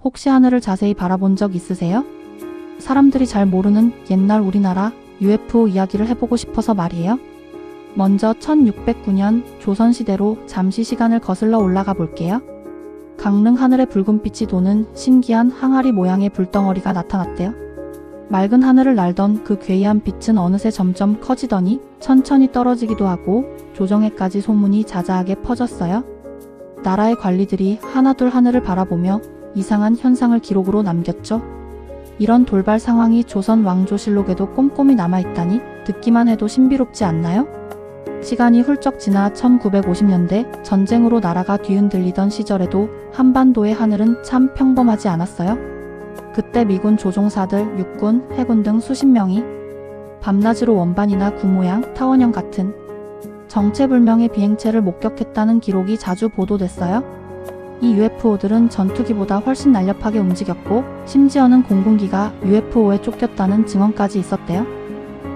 혹시 하늘을 자세히 바라본 적 있으세요? 사람들이 잘 모르는 옛날 우리나라 UFO 이야기를 해보고 싶어서 말이에요. 먼저 1609년 조선시대로 잠시 시간을 거슬러 올라가 볼게요. 강릉 하늘에 붉은빛이 도는 신기한 항아리 모양의 불덩어리가 나타났대요. 맑은 하늘을 날던 그 괴이한 빛은 어느새 점점 커지더니 천천히 떨어지기도 하고 조정에까지 소문이 자자하게 퍼졌어요. 나라의 관리들이 하나둘 하늘을 바라보며 이상한 현상을 기록으로 남겼죠. 이런 돌발 상황이 조선 왕조실록에도 꼼꼼히 남아있다니 듣기만 해도 신비롭지 않나요? 시간이 훌쩍 지나 1950년대 전쟁으로 나라가 뒤흔들리던 시절에도 한반도의 하늘은 참 평범하지 않았어요. 그때 미군 조종사들, 육군, 해군 등 수십 명이 밤낮으로 원반이나 구모양, 타원형 같은 정체불명의 비행체를 목격했다는 기록이 자주 보도됐어요. 이 UFO들은 전투기보다 훨씬 날렵하게 움직였고 심지어는 공군기가 UFO에 쫓겼다는 증언까지 있었대요.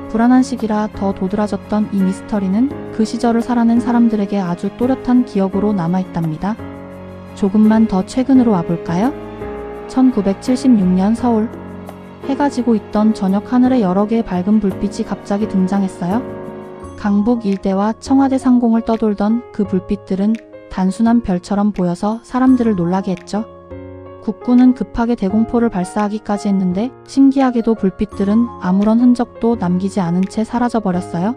불안한 시기라 더 도드라졌던 이 미스터리는 그 시절을 살아낸 사람들에게 아주 또렷한 기억으로 남아있답니다. 조금만 더 최근으로 와볼까요? 1976년 서울. 해가 지고 있던 저녁 하늘에 여러 개의 밝은 불빛이 갑자기 등장했어요. 강북 일대와 청와대 상공을 떠돌던 그 불빛들은 단순한 별처럼 보여서 사람들을 놀라게 했죠. 국군은 급하게 대공포를 발사하기까지 했는데 신기하게도 불빛들은 아무런 흔적도 남기지 않은 채 사라져버렸어요.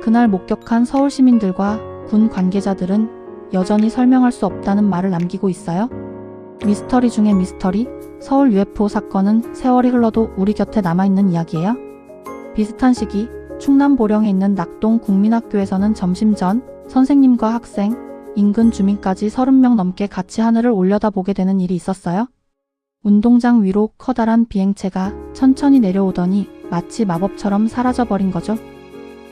그날 목격한 서울 시민들과 군 관계자들은 여전히 설명할 수 없다는 말을 남기고 있어요. 미스터리 중에 미스터리, 서울 UFO 사건은 세월이 흘러도 우리 곁에 남아있는 이야기예요. 비슷한 시기 충남 보령에 있는 낙동 국민학교에서는 점심 전 선생님과 학생, 인근 주민까지 30명 넘게 같이 하늘을 올려다보게 되는 일이 있었어요. 운동장 위로 커다란 비행체가 천천히 내려오더니 마치 마법처럼 사라져버린 거죠.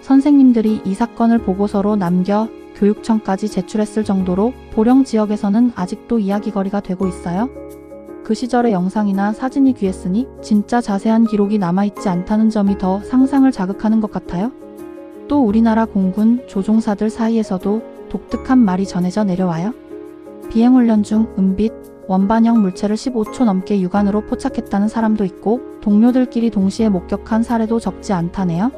선생님들이 이 사건을 보고서로 남겨 교육청까지 제출했을 정도로 보령 지역에서는 아직도 이야기거리가 되고 있어요. 그 시절의 영상이나 사진이 귀했으니 진짜 자세한 기록이 남아있지 않다는 점이 더 상상을 자극하는 것 같아요. 또 우리나라 공군 조종사들 사이에서도 독특한 말이 전해져 내려와요. 비행훈련 중 은빛, 원반형 물체를 15초 넘게 육안으로 포착했다는 사람도 있고 동료들끼리 동시에 목격한 사례도 적지 않다네요.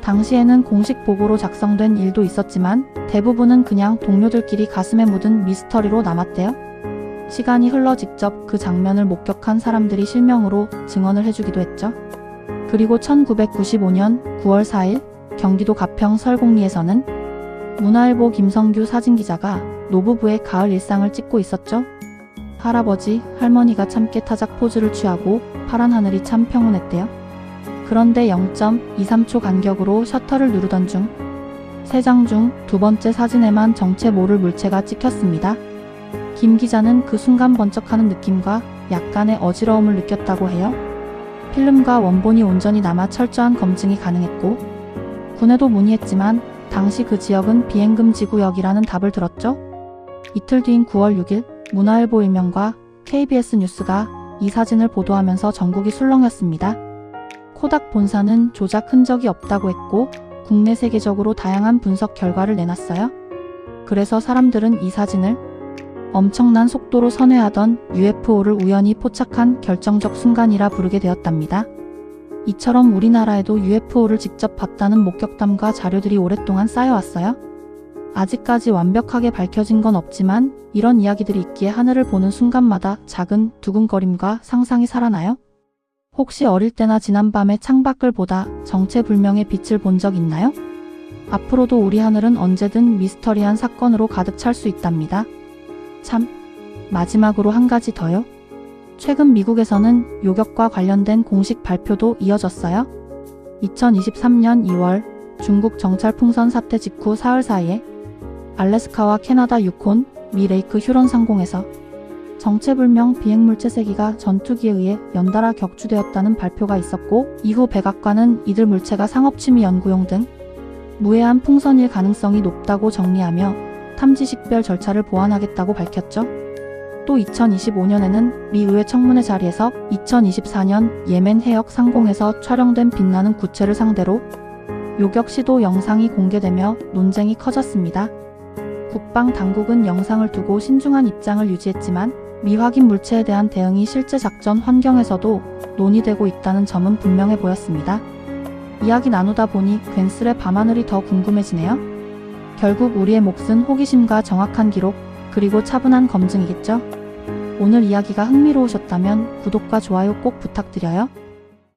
당시에는 공식 보고로 작성된 일도 있었지만 대부분은 그냥 동료들끼리 가슴에 묻은 미스터리로 남았대요. 시간이 흘러 직접 그 장면을 목격한 사람들이 실명으로 증언을 해주기도 했죠. 그리고 1995년 9월 4일 경기도 가평 설곡리에서는 문화일보 김성규 사진기자가 노부부의 가을 일상을 찍고 있었죠. 할아버지, 할머니가 참깨 타작 포즈를 취하고 파란 하늘이 참 평온했대요. 그런데 0.23초 간격으로 셔터를 누르던 중 3장 중 두 번째 사진에만 정체 모를 물체가 찍혔습니다. 김 기자는 그 순간 번쩍하는 느낌과 약간의 어지러움을 느꼈다고 해요. 필름과 원본이 온전히 남아 철저한 검증이 가능했고 군에도 문의했지만 당시 그 지역은 비행금지 구역이라는 답을 들었죠. 이틀 뒤인 9월 6일 문화일보 일면과 KBS 뉴스가 이 사진을 보도하면서 전국이 술렁였습니다. 코닥 본사는 조작 흔적이 없다고 했고 국내 세계적으로 다양한 분석 결과를 내놨어요. 그래서 사람들은 이 사진을 엄청난 속도로 선회하던 UFO를 우연히 포착한 결정적 순간이라 부르게 되었답니다. 이처럼 우리나라에도 UFO를 직접 봤다는 목격담과 자료들이 오랫동안 쌓여왔어요. 아직까지 완벽하게 밝혀진 건 없지만 이런 이야기들이 있기에 하늘을 보는 순간마다 작은 두근거림과 상상이 살아나요. 혹시 어릴 때나 지난밤에 창밖을 보다 정체불명의 빛을 본 적 있나요? 앞으로도 우리 하늘은 언제든 미스터리한 사건으로 가득 찰 수 있답니다. 참, 마지막으로 한 가지 더요. 최근 미국에서는 요격과 관련된 공식 발표도 이어졌어요. 2023년 2월 중국 정찰 풍선 사태 직후 사흘 사이에 알래스카와 캐나다 유콘, 미 레이크 휴런 상공에서 정체불명 비행물체 3기가 전투기에 의해 연달아 격추되었다는 발표가 있었고 이후 백악관은 이들 물체가 상업취미 연구용 등 무해한 풍선일 가능성이 높다고 정리하며 탐지식별 절차를 보완하겠다고 밝혔죠. 또 2025년에는 미 의회 청문회 자리에서 2024년 예멘 해역 상공에서 촬영된 빛나는 구체를 상대로 요격 시도 영상이 공개되며 논쟁이 커졌습니다. 국방 당국은 영상을 두고 신중한 입장을 유지했지만 미확인 물체에 대한 대응이 실제 작전 환경에서도 논의되고 있다는 점은 분명해 보였습니다. 이야기 나누다 보니 괜스레 밤하늘이 더 궁금해지네요. 결국 우리의 몫은 호기심과 정확한 기록, 그리고 차분한 검증이겠죠? 오늘 이야기가 흥미로우셨다면 구독과 좋아요 꼭 부탁드려요.